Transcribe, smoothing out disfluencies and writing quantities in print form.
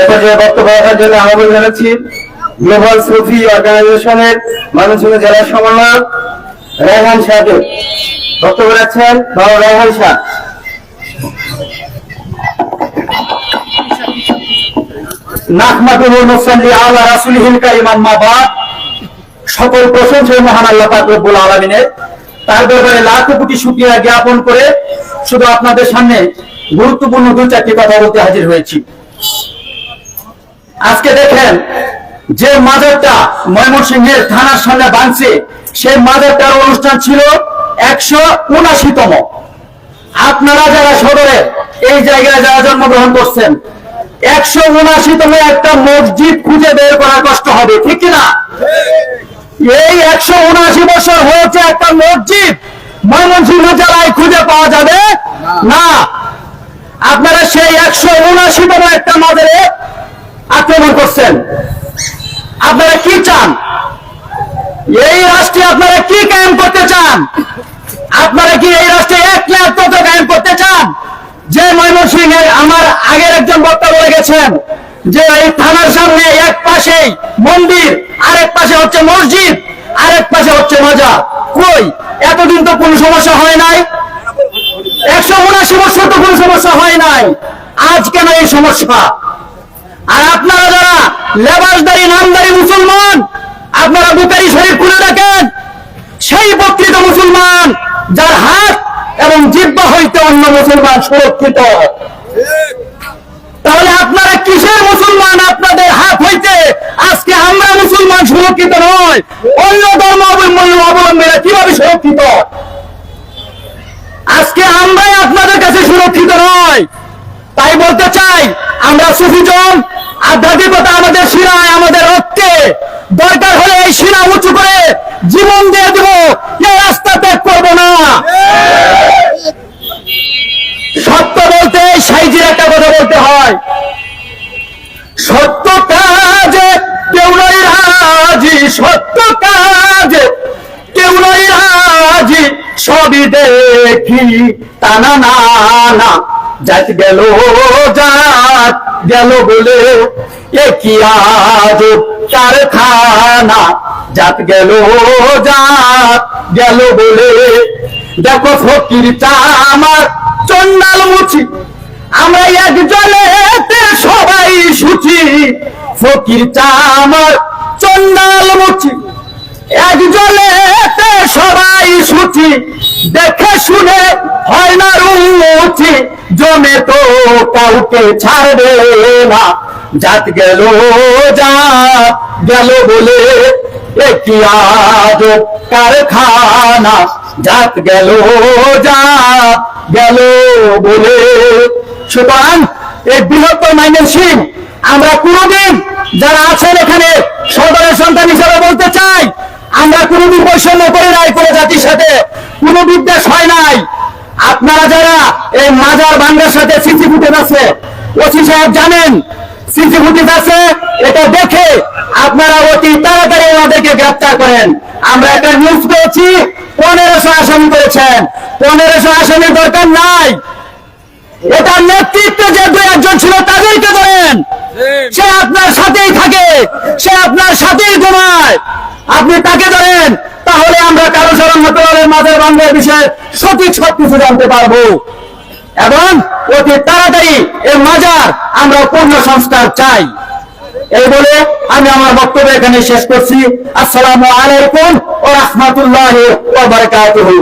এবারে বক্তব্য রাখার জন্য আহ্বান জানাচ্ছি গ্লোবাল সুফি অর্গানাইজেশনের ময়মনসিংহ জেলা সমন্বয়ক রায়হান শাহকে। বক্তব্য রাখছেন বাবা রায়হান শাহ। নাহমাদুহু ওয়া নুসাল্লি আলা রাসূলিহিল কারীম, আম্মা বাদ। সকল প্রশংসা মহান আল্লাহ পাক রব্বুল আলামিনের, তার দরবারে লাখ কোটি শুকরিয়া জ্ঞাপন করে শুধু আপনাদের সামনে গুরুত্বপূর্ণ দুই চারটি কথা বলতে হাজির হয়েছি। আজকে দেখেন যে মাজারটা ময়মনসিংহের থানার সামনে ভাঙছে, সেই মাজারটার অনুষ্ঠান ছিল 179তম। আপনারা যারা সদরে এই জায়গায় যারা জন্মগ্রহণ করছেন, 179তম একটা মসজিদ খুঁজে বের করা কষ্ট হবে, ঠিক কিনা? এই 179 বছর হয়েছে একটা মসজিদ ময়মনসিংহ জেলায় খুঁজে পাওয়া যাবে না। আপনারা সেই 179তম একটা মাজারে আক্রমণ করছেন। আপনারা কি চান? এই রাষ্ট্রে আপনারা কি কায়েম করতে চান? আপনারা কি এই রাষ্ট্রে একনায়কতন্ত্র কায়েম করতে চান? যে ময়মনসিংহে আমার আগের একজন বক্তা বলে গেছেন যে এই থানার সামনে এক পাশেই মন্দির, আরেক পাশে হচ্ছে মসজিদ, আরেক পাশে হচ্ছে মাজার। কই, এতদিন তো কোনো সমস্যা হয় নাই। 179 বছর তো কোনো সমস্যা হয় নাই, আজ কেন এই সমস্যা? আর আপনারা যারা লেবাসদারি নামদারি মুসলমান, আপনারা বুখারী শরীফ খুলে দেখেন, সেই প্রকৃত মুসলমান যার হাত এবং জিহ্বা হইতে অন্য মুসলমান সুরক্ষিত। তাহলে আপনারা কিসের মুসলমান? আপনাদের হাত হইতে আজকে আমরা মুসলমান সুরক্ষিত নয়, অন্য ধর্ম অবলম্বীরা কিভাবে সুরক্ষিত? আজকে আমরাই আপনাদের কাছে সুরক্ষিত নয়। তাই বলতে চাই, আমরা সুফিজম, আধ্যাত্মিকতা আমাদের শিরায়, আমাদের রক্তে। দরকার হলে এই শিরা উঁচু করে জীবন দিয়ে দেব, এই রাস্তা ত্যাগ করবো না। সত্য বলতে সাইজির একটা কথা বলতে হয়, সত্য কাজে কেউ নয় রাজি, সত্য কাজে কেউ নয় রাজি, সবই দেখি টানা না না। জাত গেল, জাত গেল বলে এ কি আজব কারখানা, জাত গেল, জাত গেল বলে। দেখো ফকির আমার চন্ডাল মুছি, আমরা এক জলেতে সবাই সুচি। ফকির আমার চন্ডাল মুছি, এক জলেতে সবাই সুচি। দেখে শুনে হয় না রুচি, জমে তো কাউকে ছাড়বে না। জাত গেল, জাত গেল বলে এ কি আজব কারখানা, জাত গেল, জাত গেল বলে। সুতরাং এই বৃহত্তর ময়মনসিংহ আমরা কোনদিন যারা আছেন এখানে সদরের সন্তান হিসেবে বলতে চাই, আমরা কোনদিন বৈষম্য করে নাই, কোনো জাতির সাথে কোনো বিদ্বেষ হয় নাই। আপনারা যারা এই মাজার ভাঙ্গার সাথে সিসি ফুটেজ আছে, ওসি সাহেব জানেন সিসি ফুটেজ আছে, এটা দেখে আপনারা অতি তাড়াতাড়ি ওনাদেরকে গ্রেফতার করেন। আমরা একটা নিউজ পেয়েছি 1500 আসামি করেছেন। 1500 আসামির দরকার নাই, এটার নেতৃত্বে যে দু একজন ছিল তাদেরকে ধরেন। সে আপনার সাথেই থাকে, সে আপনার সাথেই ঘুমায়, আপনি তাকে ধরেন। তাহলে আমরা কারো সাধারণ মাজার ভাঙ্গার বিষয়ে সঠিক সবকিছু জানতে পারবো এবং অতি তাড়াতাড়ি এই মাজার আমরা পূর্ণ সংস্কার চাই। এই বলে আমি আমার বক্তব্য এখানে শেষ করছি। আসসালামু আলাইকুম ওয়া রাহমাতুল্লাহি ওয়া বারাকাতুহু।